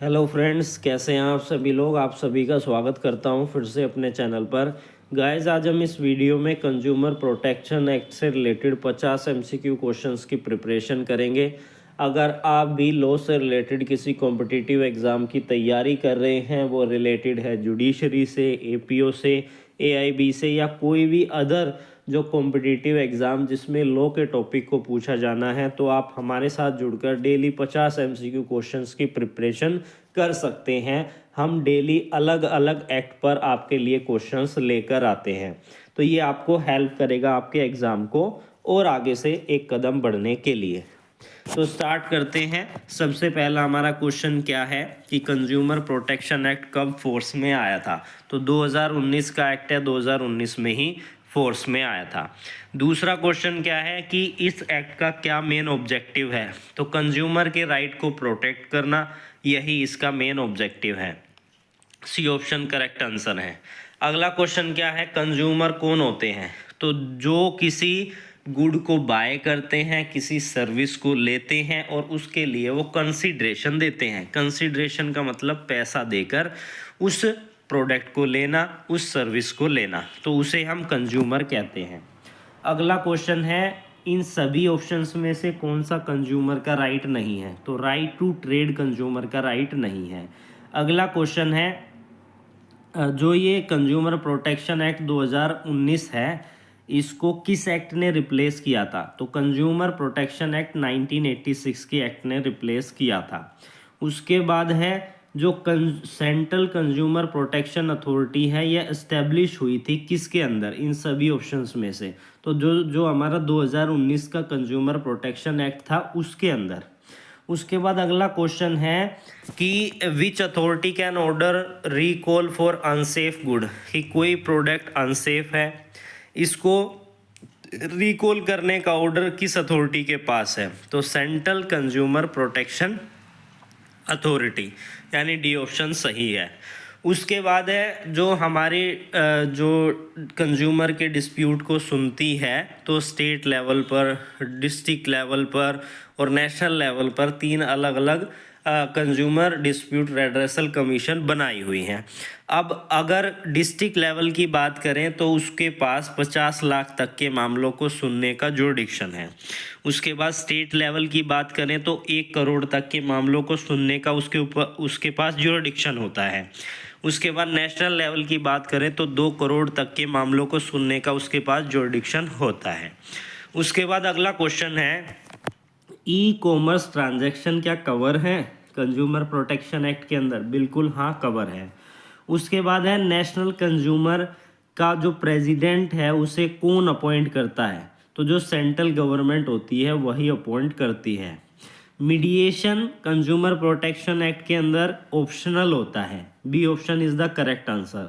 Hello friends, कैसे हैं आप सभी लोग। आप सभी का स्वागत करता हूं फिर से अपने चैनल पर। गाइस, आज हम इस वीडियो में कंज्यूमर प्रोटेक्शन एक्ट से रिलेटेड 50 एमसीक्यू क्वेश्चंस की प्रिपरेशन करेंगे। अगर आप भी लॉ से रिलेटेड किसी कॉम्पिटिटिव एग्ज़ाम की तैयारी कर रहे हैं, वो रिलेटेड है जुडिशरी से, एपीओ से, एआईबी से या कोई भी अदर जो कॉम्पिटिटिव एग्ज़ाम जिसमें लॉ के टॉपिक को पूछा जाना है, तो आप हमारे साथ जुड़कर डेली 50 एमसीक्यू क्वेश्चंस की प्रिपरेशन कर सकते हैं। हम डेली अलग अलग एक्ट पर आपके लिए क्वेश्चंस लेकर आते हैं, तो ये आपको हेल्प करेगा आपके एग्ज़ाम को और आगे से एक कदम बढ़ने के लिए। तो स्टार्ट करते हैं। सबसे पहला हमारा क्वेश्चन क्या है कि कंज्यूमर प्रोटेक्शन एक्ट कब फोर्स में आया था। तो 2019 का एक्ट है, 2019 में ही फोर्स में आया था। दूसरा क्वेश्चन क्या है कि इस एक्ट का क्या मेन ऑब्जेक्टिव है। तो कंज्यूमर के राइट को प्रोटेक्ट करना, यही इसका मेन ऑब्जेक्टिव है। सी ऑप्शन करेक्ट आंसर है। अगला क्वेश्चन क्या है, कंज्यूमर कौन होते हैं। तो जो किसी गुड को बाय करते हैं, किसी सर्विस को लेते हैं और उसके लिए वो कंसिडरेशन देते हैं। कंसिडरेशन का मतलब पैसा देकर उस प्रोडक्ट को लेना, उस सर्विस को लेना, तो उसे हम कंज्यूमर कहते हैं। अगला क्वेश्चन है, इन सभी ऑप्शंस में से कौन सा कंज्यूमर का राइट नहीं है। तो राइट टू ट्रेड कंज्यूमर का राइट नहीं है। अगला क्वेश्चन है, जो ये कंज्यूमर प्रोटेक्शन एक्ट 2019 है, इसको किस एक्ट ने रिप्लेस किया था। तो कंज्यूमर प्रोटेक्शन एक्ट 1986 के एक्ट ने रिप्लेस किया था। उसके बाद है जो सेंट्रल कंज्यूमर प्रोटेक्शन अथॉरिटी है, यह इस्टेब्लिश हुई थी किसके अंदर, इन सभी ऑप्शंस में से। तो जो जो हमारा 2019 का कंज्यूमर प्रोटेक्शन एक्ट था उसके अंदर। उसके बाद अगला क्वेश्चन है कि which authority can order recall for unsafe good, कि कोई प्रोडक्ट अनसेफ है, इसको रिकॉल करने का ऑर्डर किस अथॉरिटी के पास है। तो सेंट्रल कंज्यूमर प्रोटेक्शन अथॉरिटी, यानी डी ऑप्शन सही है। उसके बाद है जो हमारे जो कंज्यूमर के डिस्प्यूट को सुनती है, तो स्टेट लेवल पर, डिस्ट्रिक्ट लेवल पर और नेशनल लेवल पर 3 अलग अलग कंज्यूमर डिस्प्यूट रेड्रेसल कमीशन बनाई हुई हैं। अब अगर डिस्ट्रिक्ट लेवल की बात करें तो उसके पास 50 लाख तक के मामलों को सुनने का जुरिडिक्शन है। उसके बाद स्टेट लेवल की बात करें तो 1 करोड़ तक के मामलों को सुनने का उसके पास जुरिडिक्शन होता है। उसके बाद नेशनल लेवल की बात करें तो 2 करोड़ तक के मामलों को सुनने का उसके पास जुरिडिक्शन होता है। उसके बाद अगला क्वेश्चन है, ई कॉमर्स ट्रांजैक्शन क्या कवर है कंज्यूमर प्रोटेक्शन एक्ट के अंदर। बिल्कुल हाँ, कवर है। उसके बाद है नेशनल कंज्यूमर का जो प्रेसिडेंट है उसे कौन अपॉइंट करता है। तो जो सेंट्रल गवर्नमेंट होती है वही अपॉइंट करती है। मीडिएशन कंज्यूमर प्रोटेक्शन एक्ट के अंदर ऑप्शनल होता है। B option is the correct answer.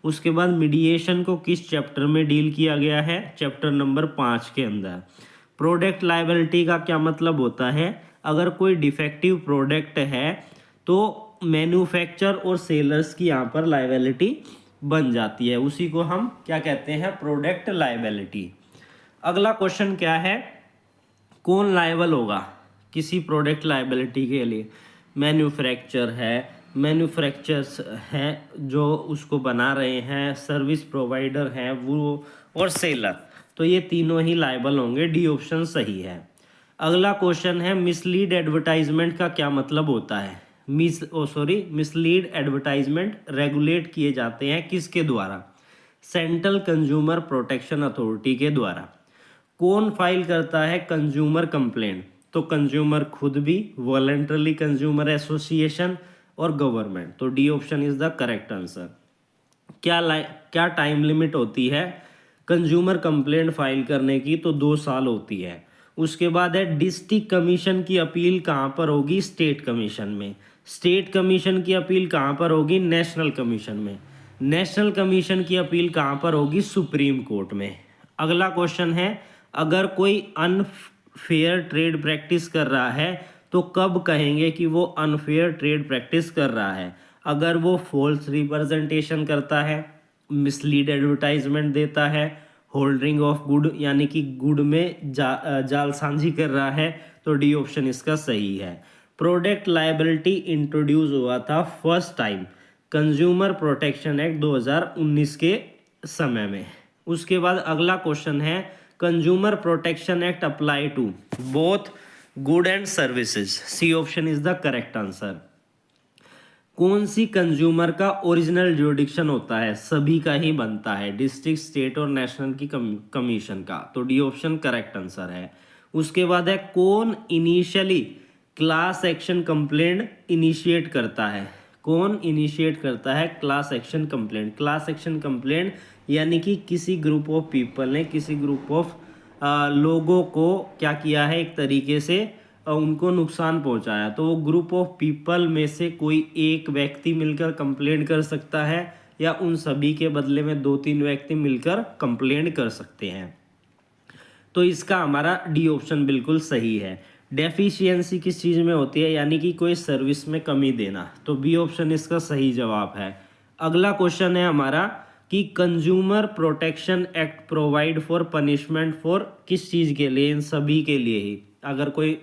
उसके बाद मीडिएशन को किस चैप्टर में डील किया गया है, चैप्टर नंबर 5 के अंदर। प्रोडक्ट लायबिलिटी का क्या मतलब होता है, अगर कोई डिफेक्टिव प्रोडक्ट है तो मैन्युफैक्चर और सेलर्स की यहाँ पर लायबिलिटी बन जाती है, उसी को हम क्या कहते हैं, प्रोडक्ट लायबिलिटी। अगला क्वेश्चन क्या है, कौन लायबल होगा किसी प्रोडक्ट लायबिलिटी के लिए। मैन्युफैक्चरर्स हैं जो उसको बना रहे हैं, सर्विस प्रोवाइडर हैं वो, और सेलर, तो ये तीनों ही लायबल होंगे। डी ऑप्शन सही है। अगला क्वेश्चन है, मिसलीड एडवर्टाइजमेंट का क्या मतलब होता है। मिसलीड एडवर्टाइजमेंट रेगुलेट किए जाते हैं किसके द्वारा, सेंट्रल कंज्यूमर प्रोटेक्शन अथॉरिटी के द्वारा। कौन फाइल करता है कंज्यूमर कंप्लेंट। तो कंज्यूमर खुद भी, वॉलंटरली कंज्यूमर एसोसिएशन और गवर्नमेंट। तो D option is the correct answer. क्या टाइम लिमिट होती है कंज्यूमर कंप्लेंट फाइल करने की। तो 2 साल होती है। उसके बाद है डिस्ट्रिक्ट कमीशन की अपील कहाँ पर होगी, स्टेट कमीशन में। स्टेट कमीशन की अपील कहाँ पर होगी, नेशनल कमीशन में। नेशनल कमीशन की अपील कहाँ पर होगी, सुप्रीम कोर्ट में। अगला क्वेश्चन है, अगर कोई अनफेयर ट्रेड प्रैक्टिस कर रहा है तो कब कहेंगे कि वो अनफेयर ट्रेड प्रैक्टिस कर रहा है। अगर वो फॉल्स रिप्रेजेंटेशन करता है, मिसलीड एडवर्टाइजमेंट देता है, होल्डिंग ऑफ गुड यानी कि गुड में जालसाजी कर रहा है, तो डी ऑप्शन इसका सही है। प्रोडक्ट लायबिलिटी इंट्रोड्यूस हुआ था first time consumer protection act 2019 के समय में। उसके बाद अगला क्वेश्चन है consumer protection act apply to both good and services, C option is the correct answer. कौन सी कंज्यूमर का ओरिजिनल ज्यूरिडिक्शन होता है? सभी का ही बनता है, डिस्ट्रिक्ट, स्टेट और नेशनल की कमीशन का, तो डी ऑप्शन करेक्ट आंसर है। उसके बाद है कौन initially class action complaint initiate करता है? कौन इनिशिएट करता है class action complaint? Class action complaint यानी कि किसी ग्रुप ऑफ पीपल ने किसी ग्रुप ऑफ लोगों को क्या किया है, एक तरीके से उनको नुकसान पहुंचाया, तो वो ग्रुप ऑफ पीपल में से कोई एक व्यक्ति मिलकर कंप्लेंट कर सकता है या उन सभी के बदले में 2-3 व्यक्ति मिलकर कंप्लेंट कर सकते हैं। तो इसका हमारा डी ऑप्शन बिल्कुल सही है। डेफिशिएंसी किस चीज़ में होती है? यानी कि कोई सर्विस में कमी देना, तो बी ऑप्शन इसका सही जवाब है। अगला क्वेश्चन है हमारा कि consumer protection act provide for punishment for किस चीज़ के लिए? इन सभी के लिए ही। अगर कोई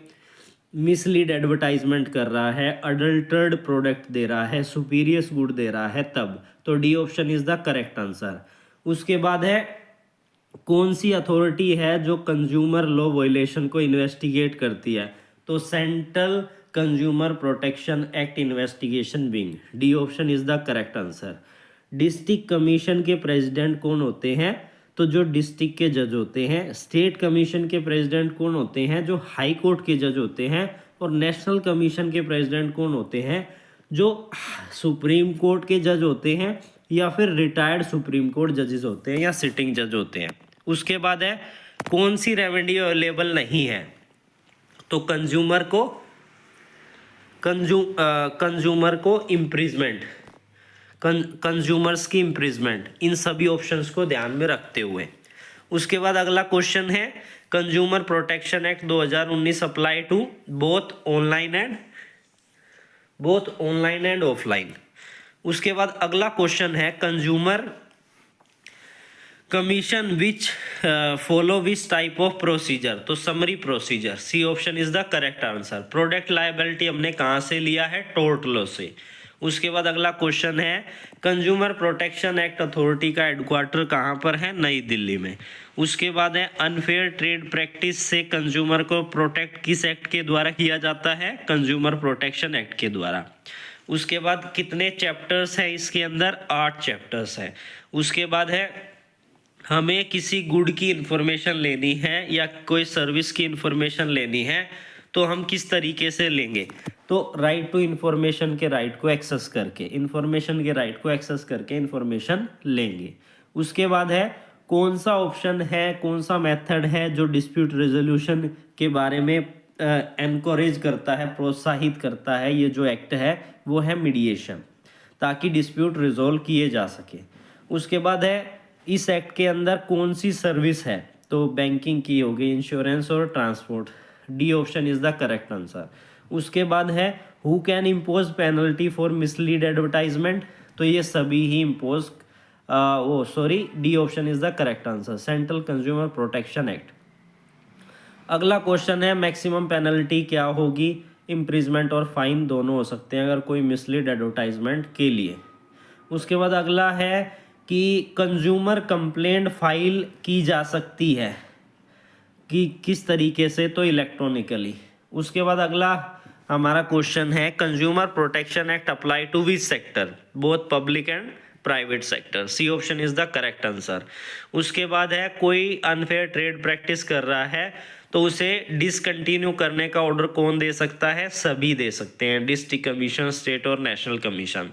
मिसलीड एडवर्टाइजमेंट कर रहा है, अडल्टर्ड प्रोडक्ट दे रहा है, सुपीरियस गुड दे रहा है, तब, तो D option is the correct answer. उसके बाद है कौन सी अथॉरिटी है जो कंज्यूमर लॉ वायलेशन को इन्वेस्टिगेट करती है? तो central consumer protection act investigation wing, D option is the correct answer. District commission के प्रेसिडेंट कौन होते हैं? तो जो डिस्ट्रिक्ट के जज होते हैं। स्टेट कमीशन के प्रेसिडेंट कौन होते हैं? जो हाई कोर्ट के जज होते हैं। और नेशनल कमीशन के प्रेसिडेंट कौन होते हैं? जो सुप्रीम कोर्ट के जज होते हैं या फिर रिटायर्ड सुप्रीम कोर्ट जजेस होते हैं या सिटिंग जज होते हैं। उसके बाद है कौन सी रेमेडी अवेलेबल नहीं है? तो कंज्यूमर को इम्प्रिजमेंट, कंज्यूमर्स की इम्प्रिजमेंट, इन सभी ऑप्शंस को ध्यान में रखते हुए। उसके बाद अगला क्वेश्चन है consumer protection act 2019 apply to both online and offline. उसके बाद अगला क्वेश्चन है consumer commission which follow which type of procedure? तो summary procedure, C option is the correct answer. Product liability हमने कहाँ से लिया है? टोर्ट लॉ से। उसके बाद अगला क्वेश्चन है कंज्यूमर प्रोटेक्शन एक्ट अथॉरिटी का हेडक्वार्टर कहाँ पर है? नई दिल्ली में। उसके बाद है अनफेयर ट्रेड प्रैक्टिस से कंज्यूमर को प्रोटेक्ट किस एक्ट के द्वारा किया जाता है? कंज्यूमर प्रोटेक्शन एक्ट के द्वारा। उसके बाद कितने चैप्टर्स हैं इसके अंदर? 8 चैप्टर्स हैं। उसके बाद है हमें किसी गुड की इंफॉर्मेशन लेनी है या कोई सर्विस की इंफॉर्मेशन लेनी है तो हम किस तरीके से लेंगे? तो राइट टू इन्फॉर्मेशन के राइट को एक्सेस करके, इन्फॉर्मेशन के राइट को एक्सेस करके इन्फॉर्मेशन लेंगे। उसके बाद है कौन सा ऑप्शन है, कौन सा मेथड है जो डिस्प्यूट रेजोल्यूशन के बारे में एनकरेज करता है, प्रोत्साहित करता है? ये जो एक्ट है वो है मीडिएशन, ताकि डिस्प्यूट रिजोल्व किए जा सके। उसके बाद है इस एक्ट के अंदर कौन सी सर्विस है? तो बैंकिंग की होगी, इंश्योरेंस और transport, D option is the correct answer. उसके बाद है who can impose penalty for mislead advertisement? तो ये सभी ही impose D option is the correct answer, central consumer protection act. अगला क्वेश्चन है मैक्सिमम पेनल्टी क्या होगी? इम्प्रिजमेंट और फाइन दोनों हो सकते हैं अगर कोई मिसलीड एडवर्टाइजमेंट के लिए। उसके बाद अगला है कि कंज्यूमर कंप्लेंट फाइल की जा सकती है कि किस तरीके से? तो इलेक्ट्रॉनिकली। उसके बाद अगला हमारा क्वेश्चन है consumer protection act apply to which sector? Both public and private sector, C option is the correct answer. उसके बाद है कोई अनफेयर ट्रेड प्रैक्टिस कर रहा है तो उसे डिसकंटिन्यू करने का ऑर्डर कौन दे सकता है? सभी दे सकते हैं, डिस्ट्रिक्ट कमीशन, स्टेट और नेशनल कमीशन।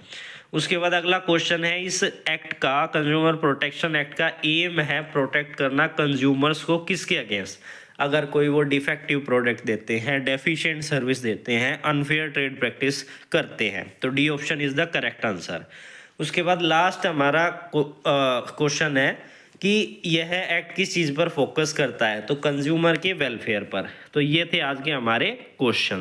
उसके बाद अगला क्वेश्चन है इस एक्ट का, कंज्यूमर प्रोटेक्शन एक्ट का एम है प्रोटेक्ट करना कंज्यूमर्स को किसके अगेंस्ट? अगर कोई वो डिफेक्टिव प्रोडक्ट देते हैं, डेफिशिएंट सर्विस देते हैं, अनफेयर ट्रेड प्रैक्टिस करते हैं, तो D option is the correct answer. उसके बाद लास्ट हमारा क्वेश्चन है कि यह एक्ट किस चीज़ पर फोकस करता है? तो कंज्यूमर के वेलफेयर पर। तो ये थे आज के हमारे क्वेश्चंस।